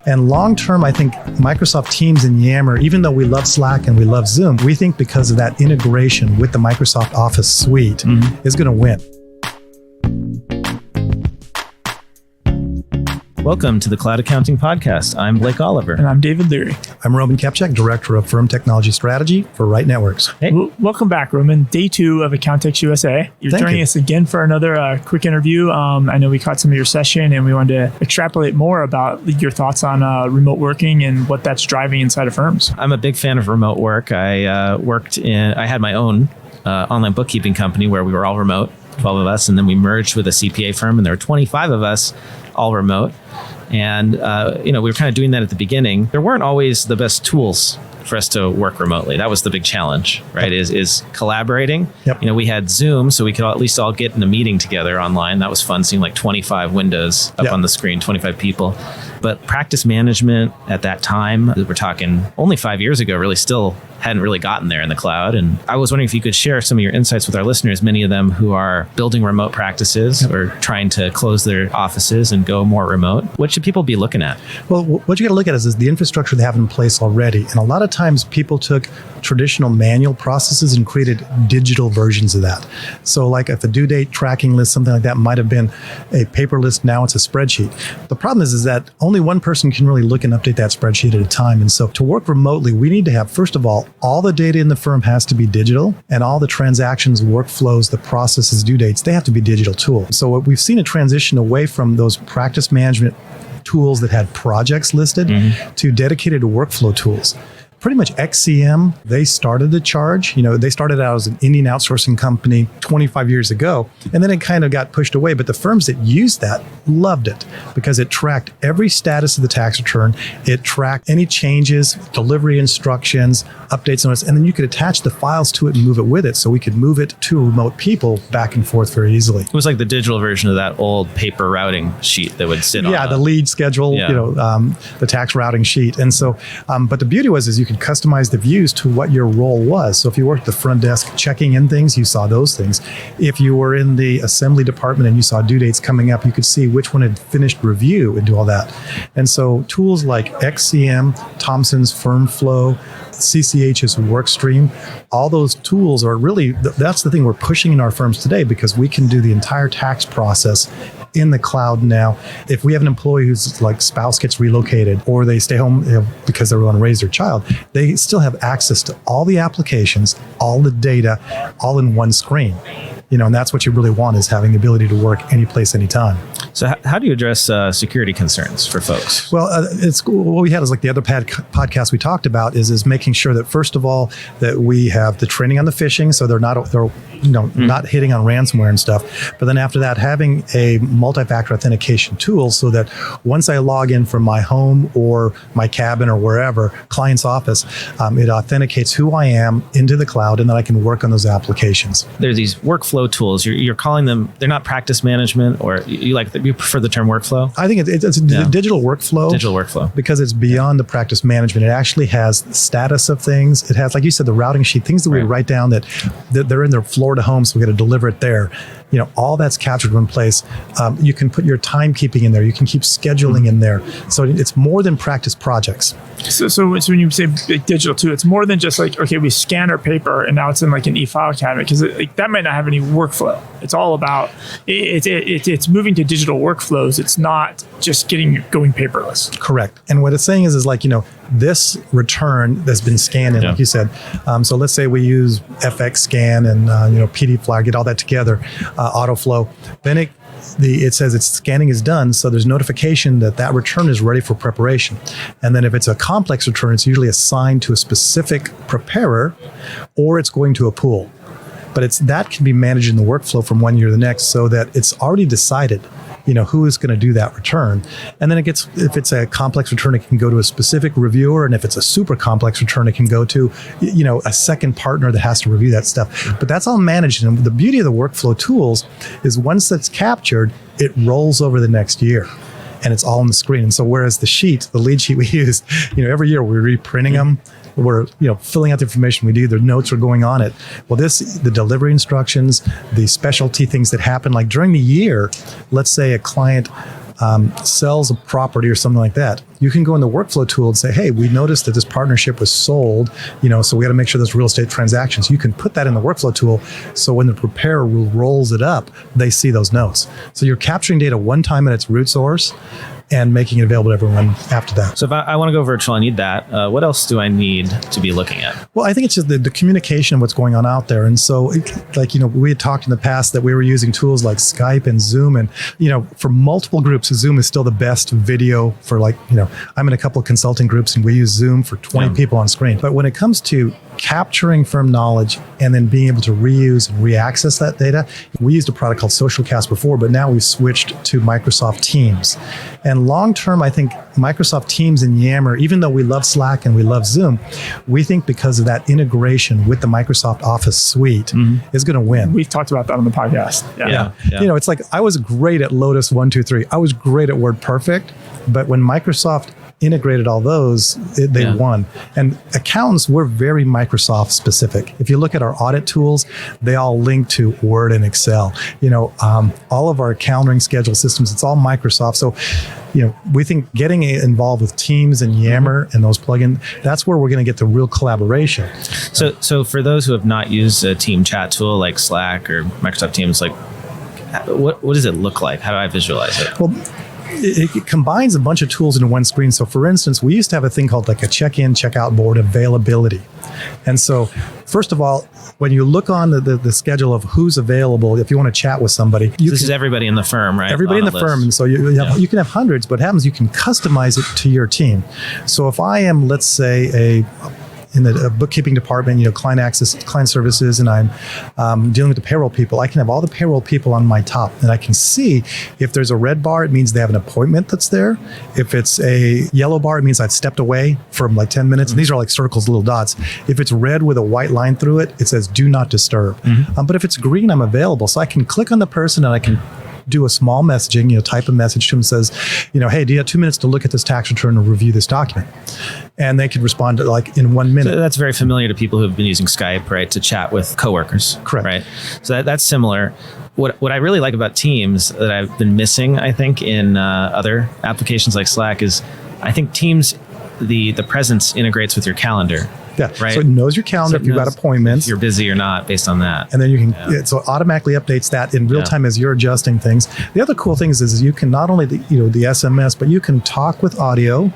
And long term, I think Microsoft Teams and Yammer, even though we love Slack and we love Zoom, we think because of that integration with the Microsoft Office suite is going to win. Welcome to the Cloud Accounting Podcast. I'm Blake Oliver. And I'm David Leary. I'm Roman Kepczyk, Director of Firm Technology Strategy for Right Networks. Hey. Welcome back, Roman. Day 2 of AccountexUSA. You're joining us again for another quick interview. I know we caught some of your session and we wanted to extrapolate more about your thoughts on remote working and what that's driving inside of firms. I'm a big fan of remote work. I had my own online bookkeeping company where we were all remote, 12 of us, and then we merged with a CPA firm and there were 25 of us, all remote. And, we were kind of doing that at the beginning. There weren't always the best tools for us to work remotely. That was the big challenge, right? Is collaborating. Yep. We had Zoom, so we could at least all get in a meeting together online. That was fun, seeing like 25 windows up on the screen, 25 people. But practice management at that time, we're talking only 5 years ago, really still hadn't really gotten there in the cloud. And I was wondering if you could share some of your insights with our listeners, many of them who are building remote practices or trying to close their offices and go more remote. What should people be looking at? Well, what you got to look at is the infrastructure they have in place already. And a lot of times people took traditional manual processes and created digital versions of that. So like if a due date tracking list, something like that might have been a paper list, now it's a spreadsheet. The problem is that only one person can really look and update that spreadsheet at a time. And so to work remotely, we need to have, first of all the data in the firm has to be digital, and all the transactions, workflows, the processes, due dates, they have to be digital tools. So we've seen a transition away from those practice management tools that had projects listed to dedicated workflow tools. Pretty much XCM, they started the charge. They started out as an Indian outsourcing company 25 years ago, and then it kind of got pushed away. But the firms that used that loved it because it tracked every status of the tax return. It tracked any changes, delivery instructions, updates, notice, and then you could attach the files to it and move it with it. So we could move it to remote people back and forth very easily. It was like the digital version of that old paper routing sheet that would sit on. Yeah, the lead schedule, the tax routing sheet. And so, but the beauty was you could customize the views to what your role was. So if you worked at the front desk checking in things, you saw those things. If you were in the assembly department and you saw due dates coming up, you could see which one had finished review and do all that. And so tools like XCM, Thomson's FirmFlow, CCH's WorkStream, all those tools are really, that's the thing we're pushing in our firms today because we can do the entire tax process in the cloud now. If we have an employee whose spouse gets relocated or they stay home because they want to raise their child, they still have access to all the applications, all the data, all in one screen. And that's what you really want is having the ability to work anyplace, anytime. So how do you address security concerns for folks? Well, it's what we had is like the other podcast we talked about is making sure that first of all that we have the training on the phishing, so they're not hitting on ransomware and stuff. But then after that, having a multi-factor authentication tool so that once I log in from my home or my cabin or wherever, client's office, it authenticates who I am into the cloud, and then I can work on those applications. There's these workflow tools. You're calling them. They're not practice management, or you prefer the term workflow? I think it's a digital workflow. Digital workflow. Because it's beyond the practice management. It actually has the status of things. It has, like you said, the routing sheet, things that we write down that they're in their Florida home, so we got to deliver it there. All that's captured in one place. You can put your timekeeping in there. You can keep scheduling in there. So it's more than practice projects. So when you say big digital too, it's more than just we scan our paper and now it's in an e-file cabinet, because that might not have any workflow. It's all about it's moving to digital workflows. It's not just going paperless. Correct. And what it's saying is this return that's been scanned in, like you said. So let's say we use FX scan and PD Flyer, get all that together, autoflow. Then it says its scanning is done, so there's notification that return is ready for preparation. And then if it's a complex return, it's usually assigned to a specific preparer, or it's going to a pool. But that can be managed in the workflow from one year to the next, so that it's already decided who is going to do that return. And then if it's a complex return, it can go to a specific reviewer. And if it's a super complex return, it can go to, a second partner that has to review that stuff. But that's all managed. And the beauty of the workflow tools is once that's captured, it rolls over the next year. And it's all on the screen. And so whereas the lead sheet we use, every year we're reprinting them. We're filling out the information we do. The notes are going on it. Well, the delivery instructions, the specialty things that happen, like during the year, let's say a client sells a property or something like that, you can go in the workflow tool and say, hey, we noticed that this partnership was sold, so we got to make sure there's real estate transactions. You can put that in the workflow tool, so when the preparer rolls it up, they see those notes. So you're capturing data one time at its root source and making it available to everyone after that. So if I want to go virtual, I need that. What else do I need to be looking at? Well, I think it's just the communication of what's going on out there. And so, we had talked in the past that we were using tools like Skype and Zoom. And, for multiple groups, Zoom is still the best video for I'm in a couple of consulting groups and we use Zoom for 20 people on screen. But when it comes to capturing firm knowledge and then being able to reuse and reaccess that data, we used a product called SocialCast before, but now we've switched to Microsoft Teams. And long term, I think Microsoft Teams and Yammer, even though we love Slack and we love Zoom, we think because of that integration with the Microsoft Office suite is going to win. We've talked about that on the podcast. Yeah. It's like I was great at Lotus 1, 2, 3. I was great at WordPerfect, but when Microsoft integrated all those, they won. And accountants, we're very Microsoft specific. If you look at our audit tools, they all link to Word and Excel. All of our calendaring schedule systems, it's all Microsoft. So, we think getting involved with Teams and Yammer and those plugins, that's where we're going to get the real collaboration. So for those who have not used a team chat tool like Slack or Microsoft Teams, what does it look like? How do I visualize it? Well, it combines a bunch of tools into one screen. So for instance, we used to have a thing called a check-in, check-out board availability. And so first of all, when you look on the schedule of who's available, if you want to chat with somebody, this is everybody in the firm, right? Everybody in the firm. And so you can have hundreds, but what happens, you can customize it to your team. So if I am, let's say, in the bookkeeping department, client access, client services, and I'm dealing with the payroll people, I can have all the payroll people on my top, and I can see if there's a red bar, it means they have an appointment that's there. If it's a yellow bar, it means I've stepped away from 10 minutes. And these are like circles, little dots. If it's red with a white line through it, it says do not disturb. But if it's green, I'm available. So I can click on the person and I can do a small messaging, type a message to them that says, hey, do you have 2 minutes to look at this tax return or review this document? And they could respond in 1 minute. So that's very familiar to people who've been using Skype, right, to chat with coworkers. Correct. Right. So that's similar. What I really like about Teams that I've been missing, I think, in other applications like Slack is, I think Teams, the presence integrates with your calendar. Yeah, right. So it knows your calendar if you've got appointments. If you're busy or not based on that. And then you can, so it automatically updates that in real time as you're adjusting things. The other cool thing is you can not only, the SMS, but you can talk with audio.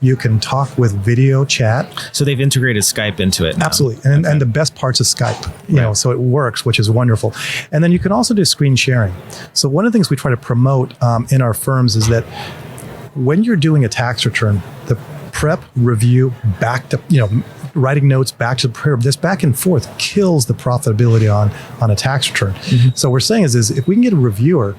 You can talk with video chat. So they've integrated Skype into it now. Absolutely. And the best parts of Skype, so it works, which is wonderful. And then you can also do screen sharing. So one of the things we try to promote in our firms is that when you're doing a tax return, the prep, review, back to, writing notes back to the prayer, this back and forth kills the profitability on a tax return. So what we're saying is if we can get a reviewer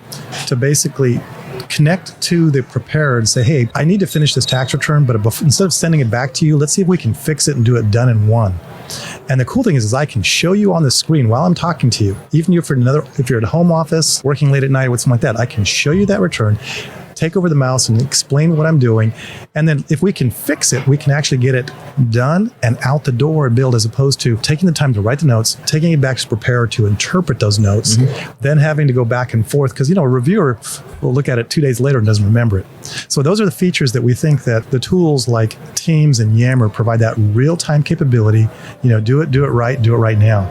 to basically connect to the preparer and say, hey, I need to finish this tax return, but instead of sending it back to you, let's see if we can fix it and do it done in one. And the cool thing is I can show you on the screen while I'm talking to you, even if you're at a home office, working late at night with something like that, I can show you that return, take over the mouse and explain what I'm doing. And then if we can fix it, we can actually get it done and out the door and build, as opposed to taking the time to write the notes, taking it back to the preparer to interpret those notes, then having to go back and forth. Because, a reviewer will look at it 2 days later and doesn't remember it. So those are the features that we think that the tools like Teams and Yammer provide, that real-time capability. Do it right now.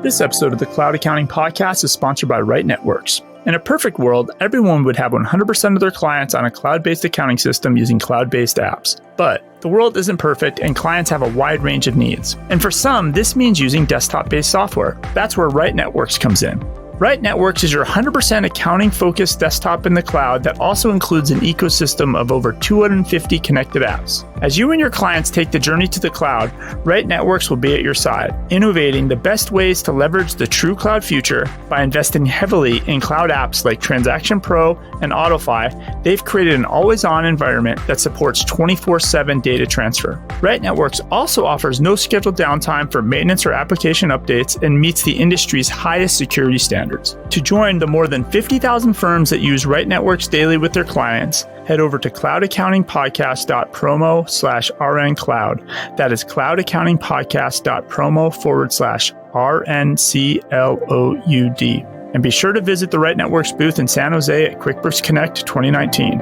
This episode of the Cloud Accounting Podcast is sponsored by Right Networks. In a perfect world, everyone would have 100% of their clients on a cloud-based accounting system using cloud-based apps. But the world isn't perfect and clients have a wide range of needs. And for some, this means using desktop-based software. That's where Right Networks comes in. Right Networks is your 100% accounting-focused desktop in the cloud that also includes an ecosystem of over 250 connected apps. As you and your clients take the journey to the cloud, Right Networks will be at your side, innovating the best ways to leverage the true cloud future by investing heavily in cloud apps like Transaction Pro and AutoFi. They've created an always-on environment that supports 24/7 data transfer. Right Networks also offers no scheduled downtime for maintenance or application updates and meets the industry's highest security standards. To join the more than 50,000 firms that use Right Networks daily with their clients, head over to cloudaccountingpodcast.promo/RNCloud. That is cloudaccountingpodcast.promo/RNCLOUD. And be sure to visit the Right Networks booth in San Jose at QuickBooks Connect 2019.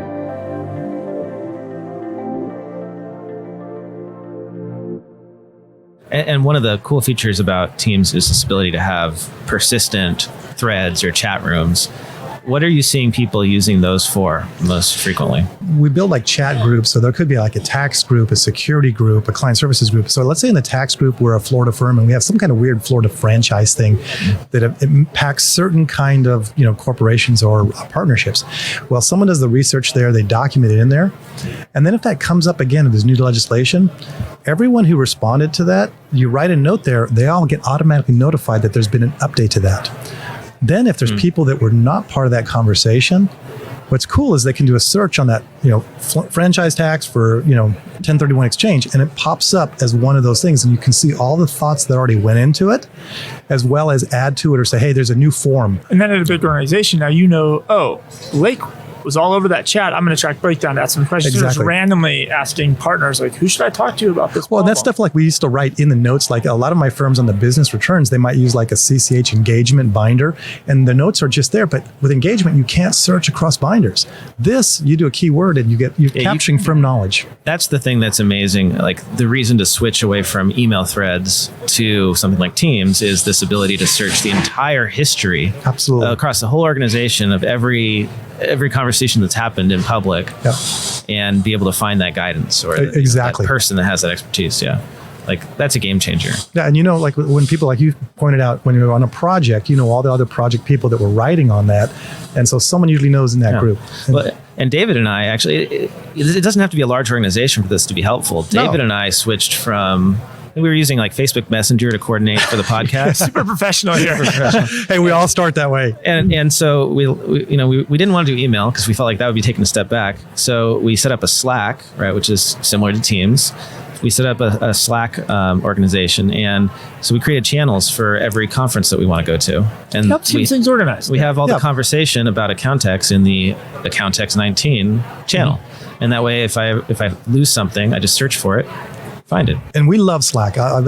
And one of the cool features about Teams is this ability to have persistent threads or chat rooms. What are you seeing people using those for most frequently? We build like chat groups. So there could be like a tax group, a security group, a client services group. So let's say in the tax group, we're a Florida firm and we have some kind of weird Florida franchise thing that impacts certain kind of, corporations or partnerships. Well, someone does the research there, they document it in there. And then if that comes up again, if there's new legislation, everyone who responded to that, you write a note there, they all get automatically notified that there's been an update to that. Then if there's people that were not part of that conversation, what's cool is they can do a search on that, franchise tax for, 1031 exchange, and it pops up as one of those things. And you can see all the thoughts that already went into it, as well as add to it or say, hey, there's a new form. And then at a big organization, now Lake was all over that chat. I'm going to track breakdown to ask some questions. Exactly. Just randomly asking partners, like, who should I talk to about this problem? Well, that's stuff like we used to write in the notes. Like a lot of my firms on the business returns, they might use like a CCH engagement binder, and the notes are just there. But with engagement, you can't search across binders. This, you do a keyword and you're capturing from knowledge. That's the thing that's amazing. Like the reason to switch away from email threads to something like Teams is this ability to search the entire history Absolutely. Across the whole organization of every conversation that's happened in public, and be able to find that guidance or exactly that person that has that expertise. Yeah. Like that's a game changer. Yeah. And like when people, like you pointed out, when you're on a project, all the other project people that were writing on that. And so someone usually knows in that group. And David and I actually, it doesn't have to be a large organization for this to be helpful. David and I switched from, we were using like Facebook Messenger to coordinate for the podcast. Super professional here. Hey, we all start that way. And so we didn't want to do email because we felt like that would be taking a step back. So we set up a Slack, right, which is similar to Teams. We set up a Slack organization, and so we created channels for every conference that we want to go to. And keep things organized. We have all the conversation about Accountex in the Accountex 19 channel, and that way, if I lose something, I just search for it. Find it. And we love Slack. I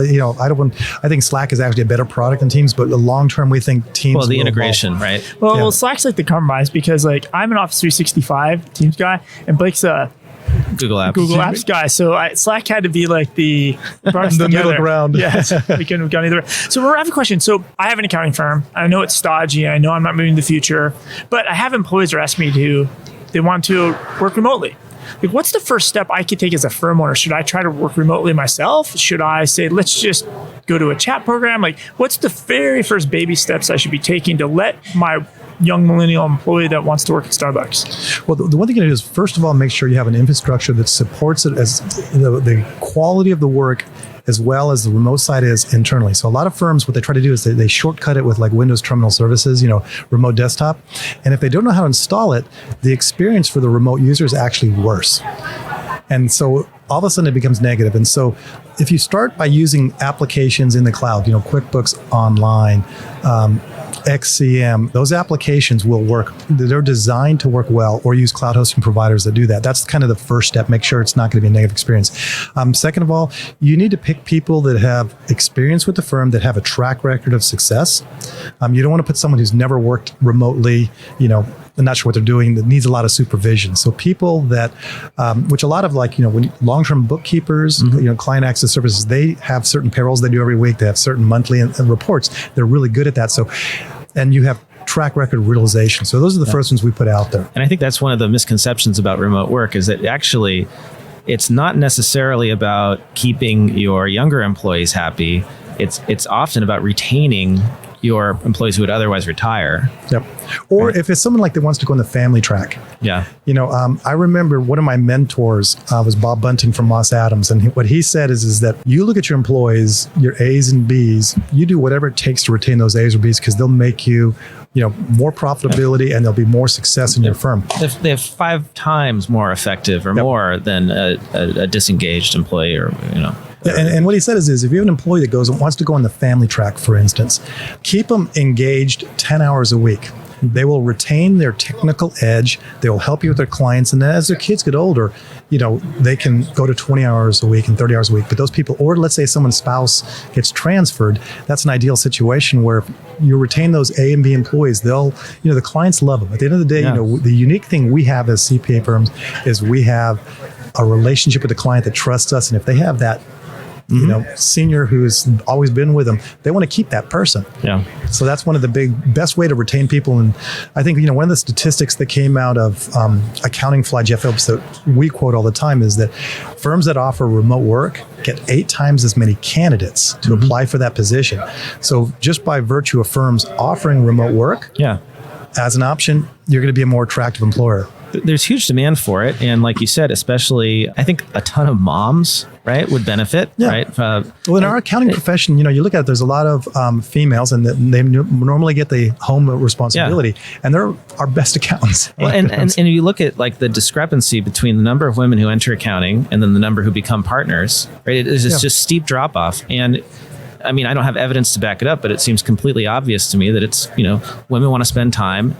think Slack is actually a better product than Teams, but long term, we think Teams. Well, the integration, right? Well, Slack's like the compromise because like I'm an Office 365 Teams guy, and Blake's a Google Apps guy. So Slack had to be like the middle ground. Yes, we couldn't have gone either way. So I have a question. So I have an accounting firm. I know it's stodgy. I know I'm not moving in the future, but I have employees that ask me they want to work remotely. Like, what's the first step I could take as a firm owner? Should I try to work remotely myself? Should I say, let's just go to a chat program? Like, what's the very first baby steps I should be taking to let my young millennial employee that wants to work at Starbucks? Well, the one thing you can do is, first of all, make sure you have an infrastructure that supports it as the quality of the work as well as the remote side is internally. So a lot of firms, what they try to do is they shortcut it with like Windows Terminal Services, remote desktop. And if they don't know how to install it, the experience for the remote user is actually worse. And so all of a sudden it becomes negative. And so if you start by using applications in the cloud, QuickBooks Online, XCM, those applications will work. They're designed to work well, or use cloud hosting providers that do that. That's kind of the first step. Make sure it's not going to be a negative experience. Second of all, you need to pick people that have experience with the firm, that have a track record of success. You don't want to put someone who's never worked remotely, I'm not sure what they're doing, that needs a lot of supervision. So people that, which a lot of when long-term bookkeepers, client access services, they have certain payrolls they do every week. They have certain monthly and reports. They're really good at that. So, and you have track record realization. So those are the first ones we put out there. And I think that's one of the misconceptions about remote work is that actually it's not necessarily about keeping your younger employees happy. It's often about retaining your employees who would otherwise retire. Yep. Or if it's someone like that wants to go on the family track. Yeah. I remember one of my mentors was Bob Bunting from Moss Adams. And what he said is that you look at your employees, your A's and B's, you do whatever it takes to retain those A's or B's because they'll make you, more profitability and there'll be more success in your firm. They have 5 times more effective or more than a disengaged employee or. And what he said is if you have an employee that wants to go on the family track, for instance, keep them engaged 10 hours a week. They will retain their technical edge. They will help you with their clients. And as their kids get older, they can go to 20 hours a week and 30 hours a week. But those people, or let's say someone's spouse gets transferred, that's an ideal situation where you retain those A and B employees. They'll, the clients love them. At the end of the day, the unique thing we have as CPA firms is we have a relationship with the client that trusts us. And if they have that, senior who's always been with them, they want to keep that person. Yeah. So that's one of the best way to retain people. And I think, one of the statistics that came out of Accounting Fly, Jeff Phillips, that we quote all the time is that firms that offer remote work get 8 times as many candidates to apply for that position. So just by virtue of firms offering remote work as an option, you're going to be a more attractive employer. There's huge demand for it. And like you said, especially, I think a ton of moms, right, would benefit, right? Well, in our accounting profession, you look at it, there's a lot of females and they normally get the home responsibility and they're our best accountants. Well, and you look at like the discrepancy between the number of women who enter accounting and then the number who become partners, right? It's just steep drop off. And I mean, I don't have evidence to back it up, but it seems completely obvious to me that it's, women want to spend time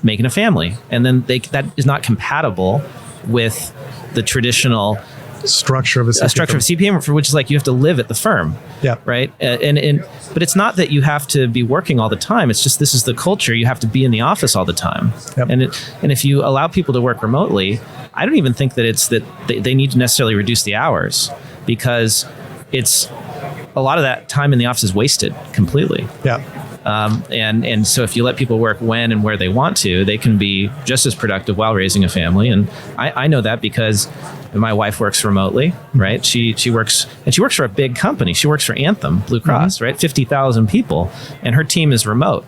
making a family, and then that is not compatible with the traditional structure of a CPA for which is like you have to live at the firm, right? But it's not that you have to be working all the time. It's just this is the culture. You have to be in the office all the time, and if you allow people to work remotely, I don't even think that it's that they need to necessarily reduce the hours, because it's a lot of that time in the office is wasted completely. And so if you let people work when and where they want to, they can be just as productive while raising a family. And I know that because my wife works remotely, right? She works for a big company. She works for Anthem Blue Cross, right? 50,000 people, and her team is remote,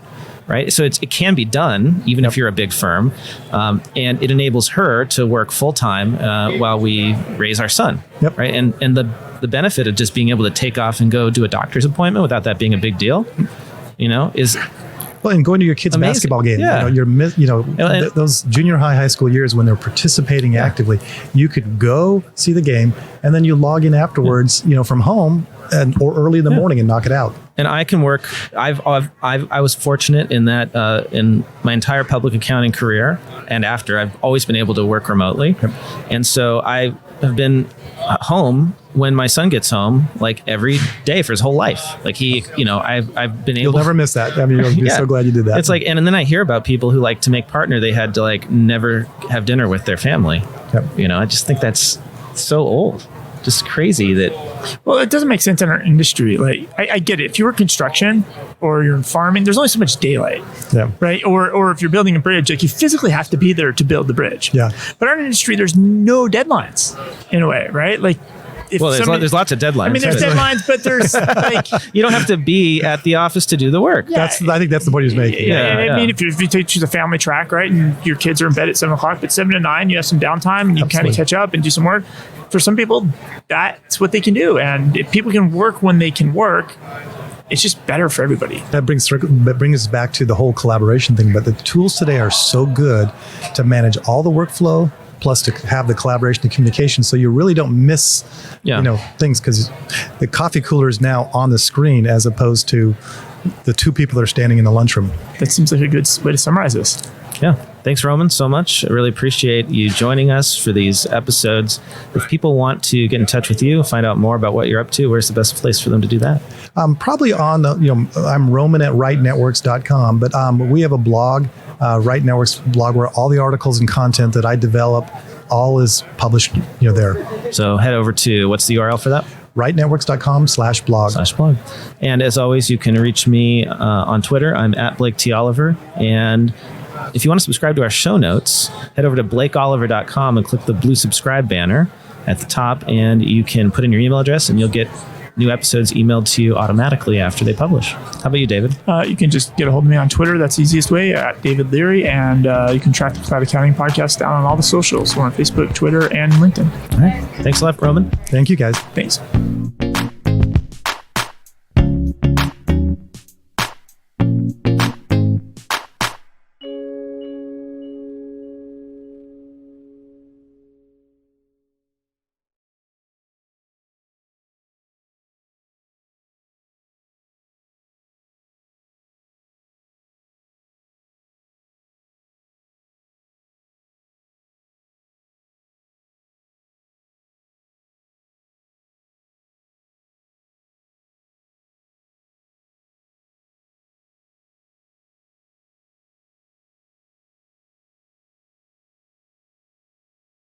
right? So it can be done even if you're a big firm, and it enables her to work full time while we raise our son, right? And the benefit of just being able to take off and go do a doctor's appointment without that being a big deal, is and going to your kids' amazing. Basketball game. Those junior high school years when they're participating actively, you could go see the game and then you log in afterwards, from home or early in the morning and knock it out. And I can work. I was fortunate in that in my entire public accounting career and after, I've always been able to work remotely, and so I have been home when my son gets home, like every day for his whole life. Like I've been able. You'll never miss that. I mean, you'll be so glad you did that. It's like, and then I hear about people who like to make partner, they had to like never have dinner with their family. I just think that's so old. Just crazy that. Well, it doesn't make sense in our industry. Like, I get it. If you work construction or you're in farming, there's only so much daylight, right? Or if you're building a bridge, like you physically have to be there to build the bridge. But in our industry, there's no deadlines in a way, right? Like, there's lots of deadlines. I mean, there's deadlines, but there's like you don't have to be at the office to do the work. I think that's the point he was making. I mean, if you choose a family track, right, and your kids are in bed at 7:00, but 7 to 9, you have some downtime, and you kind of catch up and do some work. For some people, that's what they can do, and if people can work when they can work, it's just better for everybody. That brings us back to the whole collaboration thing. But the tools today are so good to manage all the workflow, plus to have the collaboration and communication, so you really don't miss things, because the coffee cooler is now on the screen as opposed to the 2 people that are standing in the lunchroom. That seems like a good way to summarize this. Yeah. Thanks, Roman, so much. I really appreciate you joining us for these episodes. If people want to get in touch with you, find out more about what you're up to, where's the best place for them to do that? Probably on, I'm Roman at rightnetworks.com, but we have a blog, Right Networks blog, where all the articles and content that I develop, all is published, there. So head over to, what's the URL for that? rightnetworks.com/blog. And as always, you can reach me on Twitter. I'm at Blake T. Oliver. And if you want to subscribe to our show notes, head over to blakeoliver.com and click the blue subscribe banner at the top, and you can put in your email address and you'll get new episodes emailed to you automatically after they publish. How about you, David? You can just get a hold of me on Twitter. That's the easiest way, at David Leary. And you can track the Cloud Accounting Podcast down on all the socials. We're on Facebook, Twitter, and LinkedIn. All right. Thanks a lot, Roman. Thank you, guys. Thanks.